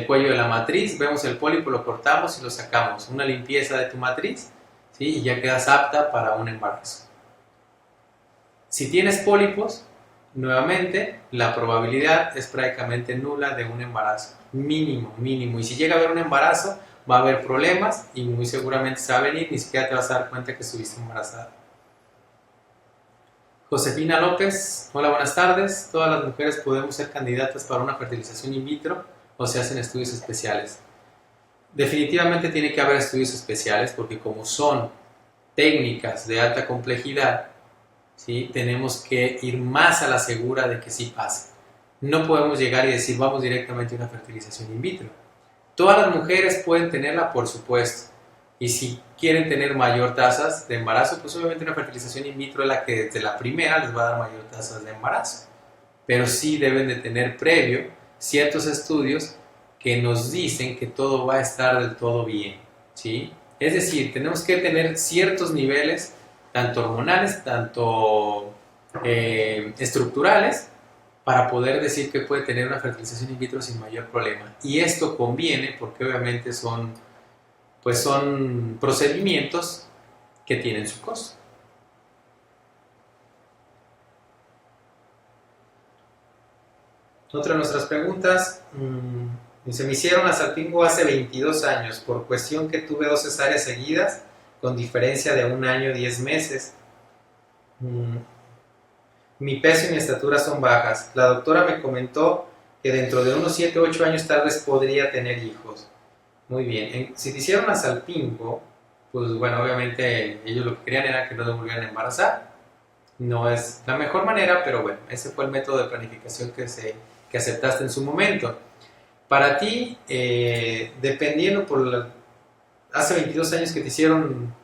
cuello de la matriz, vemos el pólipo, lo cortamos y lo sacamos. Una limpieza de tu matriz, ¿sí? Y ya quedas apta para un embarazo. Si tienes pólipos, nuevamente, la probabilidad es prácticamente nula de un embarazo. Mínimo, mínimo. Y si llega a haber un embarazo, va a haber problemas y muy seguramente se va a venir, ni siquiera te vas a dar cuenta que estuviste embarazada. Josefina López, hola, buenas tardes. ¿Todas las mujeres podemos ser candidatas para una fertilización in vitro o se hacen estudios especiales? Definitivamente tiene que haber estudios especiales porque como son técnicas de alta complejidad, ¿sí? Tenemos que ir más a la segura de que sí pase. No podemos llegar y decir vamos directamente a una fertilización in vitro. Todas las mujeres pueden tenerla, por supuesto. Y si quieren tener mayor tasas de embarazo, pues obviamente una fertilización in vitro es la que desde la primera les va a dar mayor tasas de embarazo. Pero sí deben de tener previo ciertos estudios que nos dicen que todo va a estar del todo bien, ¿sí? Es decir, tenemos que tener ciertos niveles, tanto hormonales, tanto estructurales, para poder decir que puede tener una fertilización in vitro sin mayor problema. Y esto conviene porque obviamente son procedimientos que tienen su costo. Otra de nuestras preguntas, dice, me hicieron la salpingo hace 22 años por cuestión que tuve 2 cesáreas seguidas con diferencia de 1 año 10 meses. Mi peso y mi estatura son bajas. La doctora me comentó que dentro de unos 7 o 8 años tal vez podría tener hijos. Muy bien, si te hicieron la salpingo, pues bueno, obviamente ellos lo que querían era que no te volvieran a embarazar. No es la mejor manera, pero bueno, ese fue el método de planificación que aceptaste en su momento. Para ti, dependiendo hace 22 años que te hicieron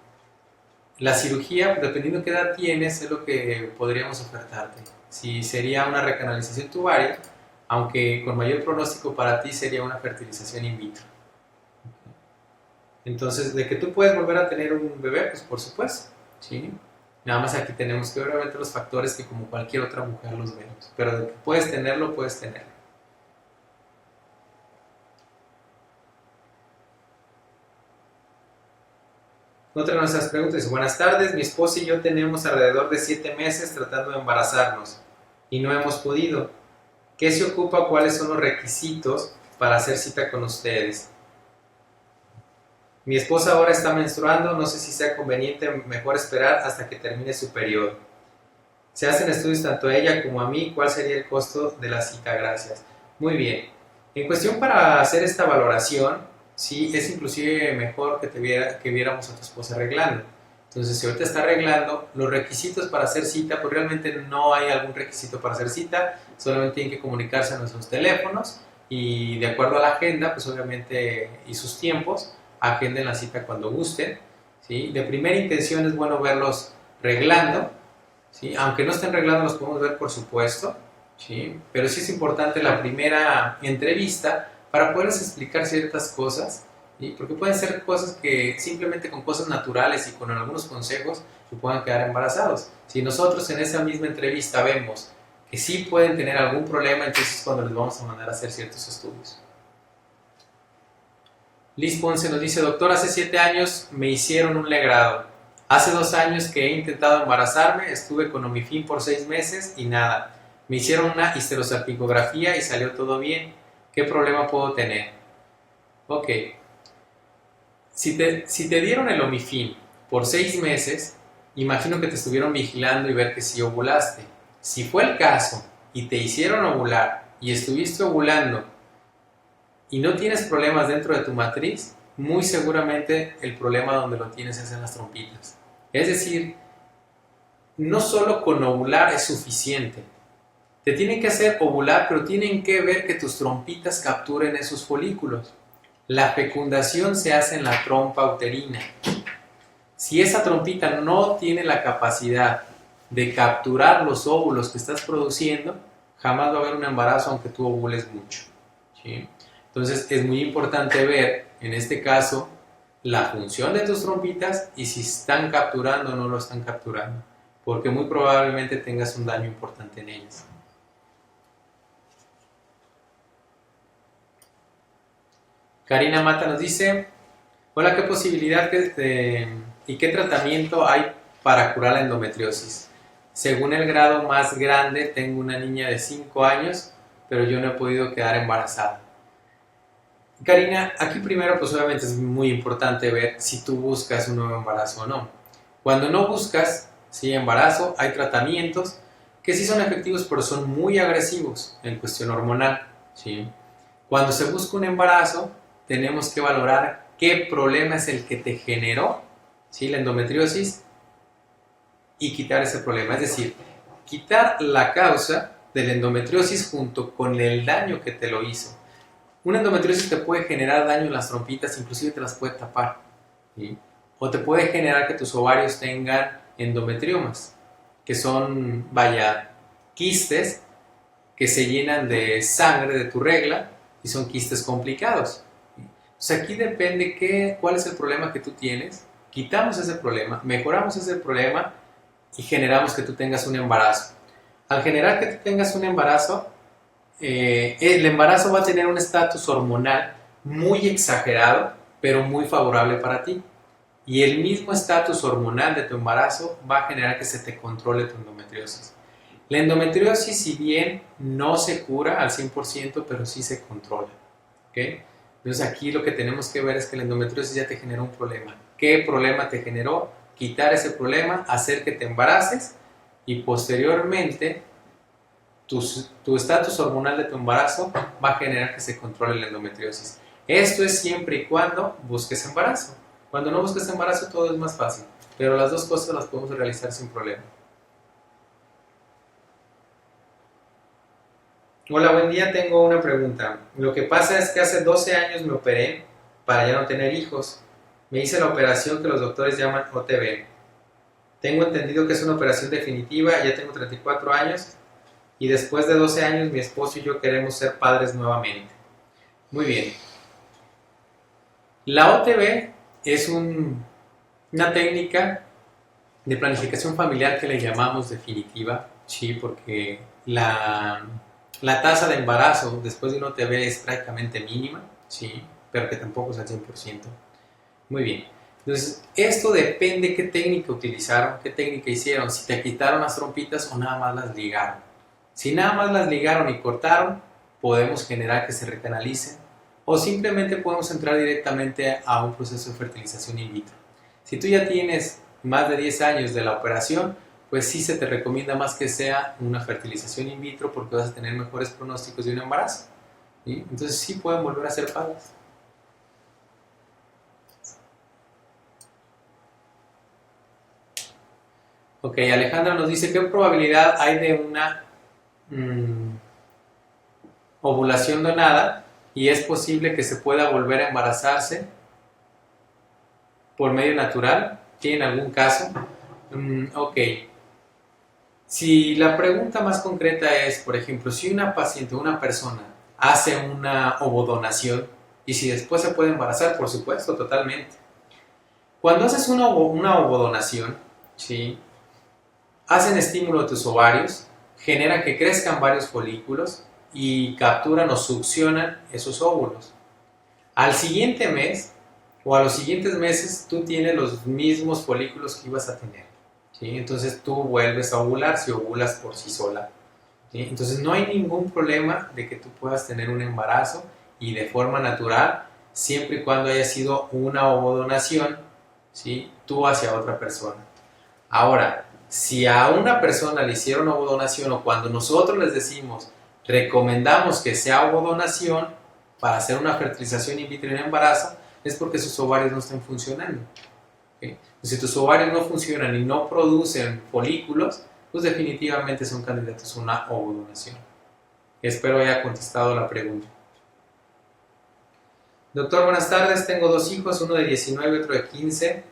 la cirugía, dependiendo qué edad tienes, es lo que podríamos ofertarte. Si sería una recanalización tubaria, aunque con mayor pronóstico para ti sería una fertilización in vitro. Entonces, ¿de que tú puedes volver a tener un bebé? Pues por supuesto, ¿sí? Nada más aquí tenemos que ver obviamente los factores que como cualquier otra mujer los vemos. Pero de que puedes tenerlo, puedes tenerlo. Otra de nuestras preguntas dice, buenas tardes, mi esposa y yo tenemos alrededor de 7 meses tratando de embarazarnos y no hemos podido. ¿Qué se ocupa? ¿Cuáles son los requisitos para hacer cita con ustedes? Mi esposa ahora está menstruando, no sé si sea conveniente, mejor esperar hasta que termine su periodo. Se hacen estudios tanto a ella como a mí, ¿cuál sería el costo de la cita? Gracias. Muy bien. En cuestión para hacer esta valoración, sí, es inclusive mejor que viéramos a tu esposa arreglando. Entonces, si ahorita está arreglando, los requisitos para hacer cita, pues realmente no hay algún requisito para hacer cita, solamente tienen que comunicarse a nuestros teléfonos y de acuerdo a la agenda, pues obviamente, y sus tiempos, agenden la cita cuando gusten, ¿sí? De primera intención es bueno verlos reglando, ¿sí? Aunque no estén reglando, los podemos ver por supuesto, ¿sí? Pero sí es importante la primera entrevista para poderles explicar ciertas cosas, ¿sí? Porque pueden ser cosas que simplemente con cosas naturales y con algunos consejos se puedan quedar embarazados. Si nosotros en esa misma entrevista vemos que sí pueden tener algún problema, entonces es cuando les vamos a mandar a hacer ciertos estudios. Liz Ponce nos dice, doctor, hace 7 años me hicieron un legrado. Hace 2 años que he intentado embarazarme, estuve con Omifin por 6 meses y nada. Me hicieron una histerosalpingografía y salió todo bien. ¿Qué problema puedo tener? Ok. Si te dieron el Omifin por 6 meses, imagino que te estuvieron vigilando y ver que sí ovulaste. Si fue el caso y te hicieron ovular y estuviste ovulando y no tienes problemas dentro de tu matriz, muy seguramente el problema donde lo tienes es en las trompitas. Es decir, no solo con ovular es suficiente. Te tienen que hacer ovular, pero tienen que ver que tus trompitas capturen esos folículos. La fecundación se hace en la trompa uterina. Si esa trompita no tiene la capacidad de capturar los óvulos que estás produciendo, jamás va a haber un embarazo aunque tú ovules mucho, ¿sí? Entonces es muy importante ver, en este caso, la función de tus trompitas y si están capturando o no lo están capturando, porque muy probablemente tengas un daño importante en ellas. Karina Mata nos dice, hola, ¿qué posibilidad y qué tratamiento hay para curar la endometriosis? Según el grado más grande, tengo una niña de 5 años, pero yo no he podido quedar embarazada. Karina, aquí primero pues obviamente es muy importante ver si tú buscas un nuevo embarazo o no. Cuando no buscas embarazo, hay tratamientos que sí son efectivos pero son muy agresivos en cuestión hormonal, ¿sí? Cuando se busca un embarazo, tenemos que valorar qué problema es el que te generó, ¿sí?, la endometriosis y quitar ese problema. Es decir, quitar la causa de la endometriosis junto con el daño que te lo hizo. Una endometriosis te puede generar daño en las trompitas, inclusive te las puede tapar, ¿sí? O te puede generar que tus ovarios tengan endometriomas, que son, quistes que se llenan de sangre de tu regla y son quistes complicados. O sea, aquí depende cuál es el problema que tú tienes, quitamos ese problema, mejoramos ese problema y generamos que tú tengas un embarazo. Al generar que tú tengas un embarazo, el embarazo va a tener un estatus hormonal muy exagerado, pero muy favorable para ti. Y el mismo estatus hormonal de tu embarazo va a generar que se te controle tu endometriosis. La endometriosis, si bien no se cura al 100%, pero sí se controla, ¿okay? Entonces aquí lo que tenemos que ver es que la endometriosis ya te generó un problema. ¿Qué problema te generó? Quitar ese problema, hacer que te embaraces y posteriormente tu estatus hormonal de tu embarazo va a generar que se controle la endometriosis. Esto es siempre y cuando busques embarazo. Cuando no busques embarazo todo es más fácil, pero las dos cosas las podemos realizar sin problema. Hola, buen día, tengo una pregunta. Lo que pasa es que hace 12 años me operé para ya no tener hijos. Me hice la operación que los doctores llaman OTB. Tengo entendido que es una operación definitiva, ya tengo 34 años y después de 12 años mi esposo y yo queremos ser padres nuevamente. Muy bien. La OTB es una técnica de planificación familiar que le llamamos definitiva, sí, porque la tasa de embarazo después de un OTB es prácticamente mínima, sí, pero que tampoco es al 100%. Muy bien. Entonces, esto depende qué técnica utilizaron, qué técnica hicieron, si te quitaron las trompitas o nada más las ligaron. Si nada más las ligaron y cortaron, podemos generar que se recanalicen o simplemente podemos entrar directamente a un proceso de fertilización in vitro. Si tú ya tienes más de 10 años de la operación, pues sí se te recomienda más que sea una fertilización in vitro porque vas a tener mejores pronósticos de un embarazo, ¿sí? Entonces sí pueden volver a ser padres. Ok, Alejandra nos dice, ¿qué probabilidad hay de una ovulación donada y es posible que se pueda volver a embarazarse por medio natural? ¿Tiene algún caso? Ok. Si la pregunta más concreta es, por ejemplo, si una paciente o una persona hace una ovodonación y si después se puede embarazar, por supuesto, totalmente. Cuando haces una ovodonación, ¿sí?, hacen estímulo de tus ovarios, generan que crezcan varios folículos y capturan o succionan esos óvulos. Al siguiente mes o a los siguientes meses tú tienes los mismos folículos que ibas a tener, ¿sí? Entonces tú vuelves a ovular si ovulas por sí sola, ¿sí? Entonces no hay ningún problema de que tú puedas tener un embarazo y de forma natural, siempre y cuando haya sido una ovodonación, ¿sí?, tú hacia otra persona. Ahora, si a una persona le hicieron ovodonación o cuando nosotros les decimos, recomendamos que sea ovodonación para hacer una fertilización in vitro en embarazo, es porque sus ovarios no están funcionando, ¿okay? Si tus ovarios no funcionan y no producen folículos, pues definitivamente son candidatos a una ovodonación. Espero haya contestado la pregunta. Doctor, buenas tardes. Tengo 2 hijos, uno de 19 y otro de 15.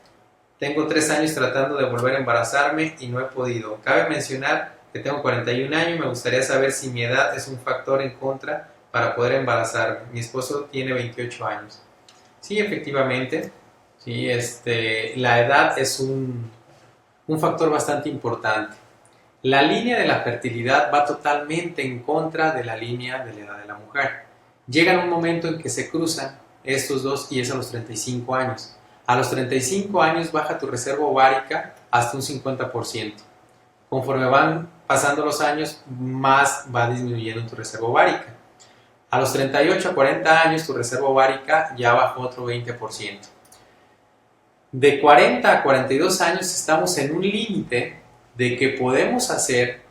Tengo 3 años tratando de volver a embarazarme y no he podido. Cabe mencionar que tengo 41 años y me gustaría saber si mi edad es un factor en contra para poder embarazarme. Mi esposo tiene 28 años. Sí, efectivamente, sí, la edad es un factor bastante importante. La línea de la fertilidad va totalmente en contra de la línea de la edad de la mujer. Llega un momento en que se cruzan estos dos y es a los 35 años. A los 35 años baja tu reserva ovárica hasta un 50%. Conforme van pasando los años, más va disminuyendo tu reserva ovárica. A los 38 a 40 años, tu reserva ovárica ya bajó otro 20%. De 40 a 42 años estamos en un límite de que podemos hacer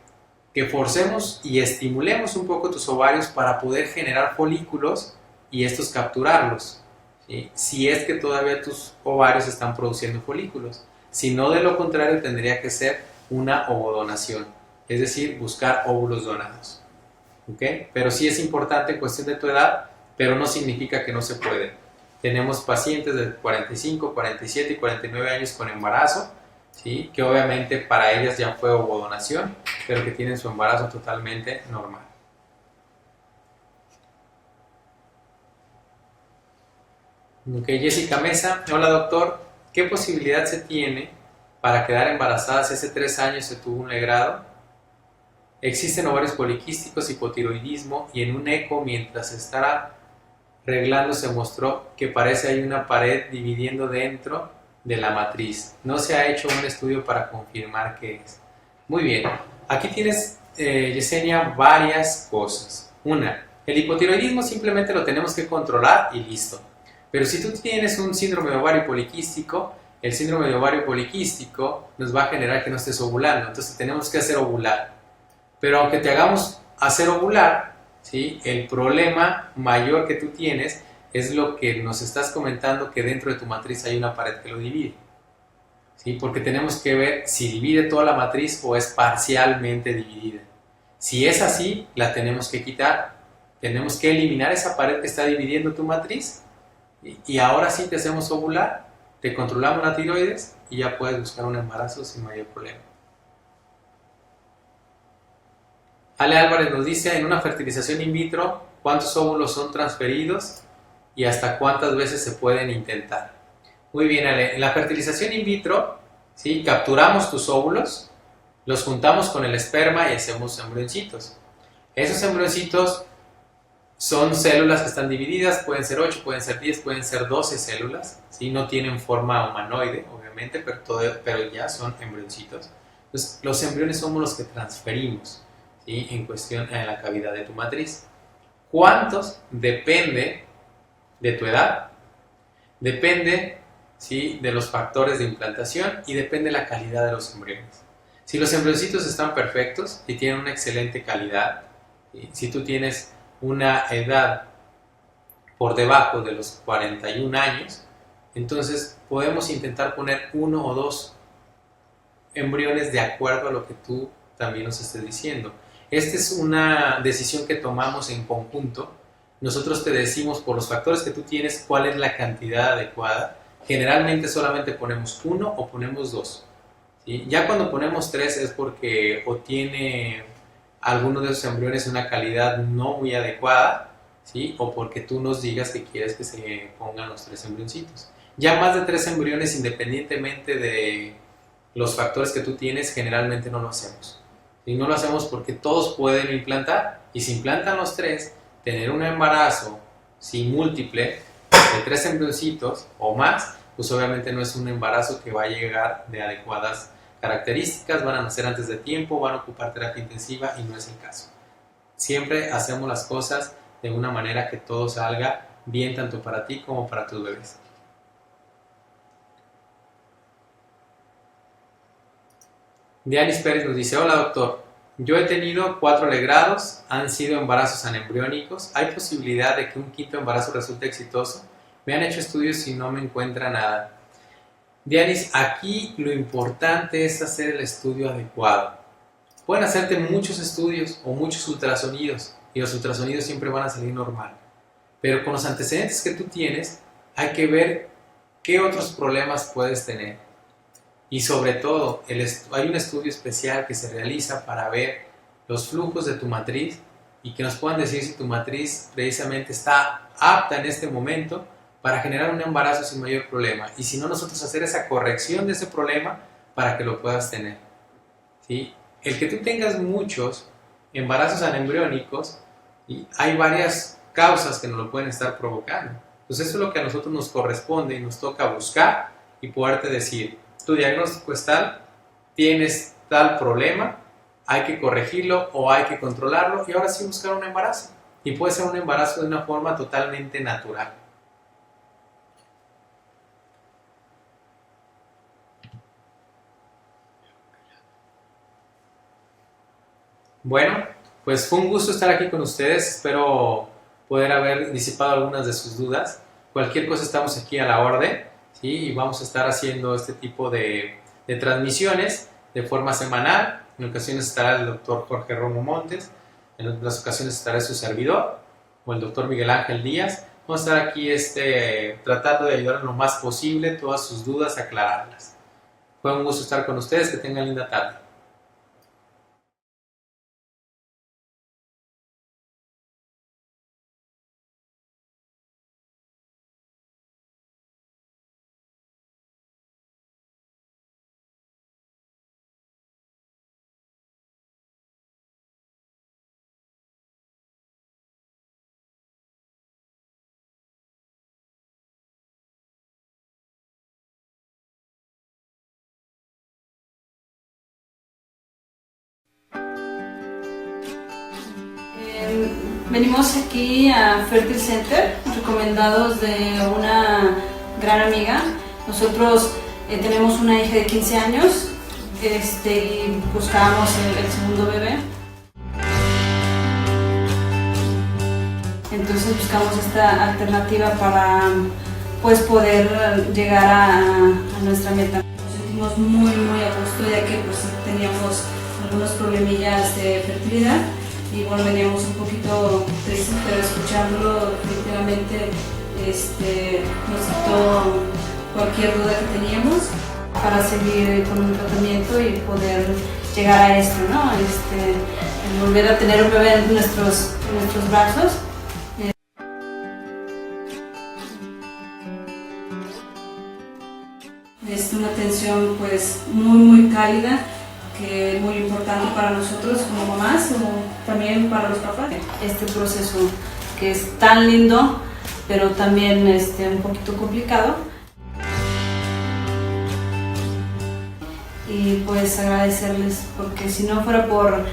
que forcemos y estimulemos un poco tus ovarios para poder generar folículos y estos capturarlos, ¿sí?, si es que todavía tus ovarios están produciendo folículos. Si no, de lo contrario, tendría que ser una ovodonación, es decir, buscar óvulos donados. ¿Okay? Pero sí es importante en cuestión de tu edad, pero no significa que no se puede. Tenemos pacientes de 45, 47 y 49 años con embarazo, ¿sí?, que obviamente para ellas ya fue ovodonación, pero que tienen su embarazo totalmente normal. Ok, Jessica Mesa, hola doctor, ¿qué posibilidad se tiene para quedar embarazada si hace 3 años se tuvo un legrado? Existen ovarios poliquísticos, hipotiroidismo y en un eco mientras estaba arreglando se mostró que parece hay una pared dividiendo dentro de la matriz. No se ha hecho un estudio para confirmar qué es. Muy bien, aquí tienes, Yesenia, varias cosas. Una, el hipotiroidismo simplemente lo tenemos que controlar y listo. Pero si tú tienes un síndrome de ovario poliquístico, el síndrome de ovario poliquístico nos va a generar que no estés ovulando. Entonces tenemos que hacer ovular. Pero aunque te hagamos hacer ovular, ¿sí?, el problema mayor que tú tienes es lo que nos estás comentando, que dentro de tu matriz hay una pared que lo divide, ¿sí?, porque tenemos que ver si divide toda la matriz o es parcialmente dividida. Si es así, la tenemos que quitar. Tenemos que eliminar esa pared que está dividiendo tu matriz y ahora sí te hacemos ovular, te controlamos la tiroides y ya puedes buscar un embarazo sin mayor problema. Ale Álvarez nos dice, en una fertilización in vitro, ¿cuántos óvulos son transferidos y hasta cuántas veces se pueden intentar? Muy bien, Ale. En la fertilización in vitro, ¿sí? Capturamos tus óvulos, los juntamos con el esperma y hacemos embrioncitos. Esos embrioncitos son células que están divididas, pueden ser 8, pueden ser 10, pueden ser 12 células, ¿sí? No tienen forma humanoide, obviamente, pero ya son embrioncitos. Entonces, los embriones somos los que transferimos, ¿sí? En cuestión en la cavidad de tu matriz. ¿Cuántos? Depende de tu edad, depende, ¿sí? De los factores de implantación y depende de la calidad de los embriones. Si los embrioncitos están perfectos y tienen una excelente calidad, ¿sí? Si tú tienes una edad por debajo de los 41 años, entonces podemos intentar poner 1 o 2 embriones de acuerdo a lo que tú también nos estés diciendo. Esta es una decisión que tomamos en conjunto. Nosotros te decimos por los factores que tú tienes cuál es la cantidad adecuada. Generalmente solamente ponemos 1 o ponemos 2. ¿Sí? Ya cuando ponemos 3 es porque o tiene alguno de esos embriones una calidad no muy adecuada, ¿sí? O porque tú nos digas que quieres que se pongan los 3 embrioncitos. Ya más de 3 embriones, independientemente de los factores que tú tienes, generalmente no lo hacemos. Y no lo hacemos porque todos pueden implantar, y si implantan los 3, tener un embarazo sin múltiple de 3 embrioncitos o más, pues obviamente no es un embarazo que va a llegar de adecuadas características, van a nacer antes de tiempo, van a ocupar terapia intensiva y no es el caso. Siempre hacemos las cosas de una manera que todo salga bien tanto para ti como para tus bebés. Dianis Pérez nos dice: hola doctor, yo he tenido 4 legrados, han sido embarazos anembriónicos, ¿hay posibilidad de que un quinto embarazo resulte exitoso? Me han hecho estudios y no me encuentra nada. Dianis, aquí lo importante es hacer el estudio adecuado. Pueden hacerte muchos estudios o muchos ultrasonidos y los ultrasonidos siempre van a salir normal. Pero con los antecedentes que tú tienes, hay que ver qué otros problemas puedes tener. Y sobre todo, hay un estudio especial que se realiza para ver los flujos de tu matriz y que nos puedan decir si tu matriz precisamente está apta en este momento para generar un embarazo sin mayor problema, y si no, nosotros hacer esa corrección de ese problema para que lo puedas tener, ¿sí? El que tú tengas muchos embarazos anembriónicos, ¿sí? Hay varias causas que nos lo pueden estar provocando. Entonces eso es lo que a nosotros nos corresponde y nos toca buscar y poderte decir: tu diagnóstico es tal, tienes tal problema, hay que corregirlo o hay que controlarlo y ahora sí buscar un embarazo. Y puede ser un embarazo de una forma totalmente natural. Bueno, pues fue un gusto estar aquí con ustedes. Espero poder haber disipado algunas de sus dudas. Cualquier cosa estamos aquí a la orden, ¿sí? Y vamos a estar haciendo este tipo de transmisiones de forma semanal. En ocasiones estará el doctor Jorge Romo Montes, en otras ocasiones estará su servidor o el doctor Miguel Ángel Díaz. Vamos a estar aquí tratando de ayudar lo más posible, todas sus dudas, aclararlas. Fue un gusto estar con ustedes, que tengan linda tarde. Venimos aquí a Fertile Center, recomendados de una gran amiga. Nosotros tenemos una hija de 15 años y buscábamos el segundo bebé. Entonces buscamos esta alternativa para pues, poder llegar a nuestra meta. Nos sentimos muy a gusto, ya que pues, teníamos algunos problemillas de fertilidad. Y bueno, veníamos un poquito tristes, pero escuchándolo definitivamente nos quitó cualquier duda que teníamos para seguir con un tratamiento y poder llegar a esto, ¿no? Volver a tener un bebé en nuestros brazos. Es una atención pues muy cálida, que es muy importante para nosotros como mamás o también para los papás. Este proceso que es tan lindo, pero también un poquito complicado. Y pues agradecerles, porque si no fuera por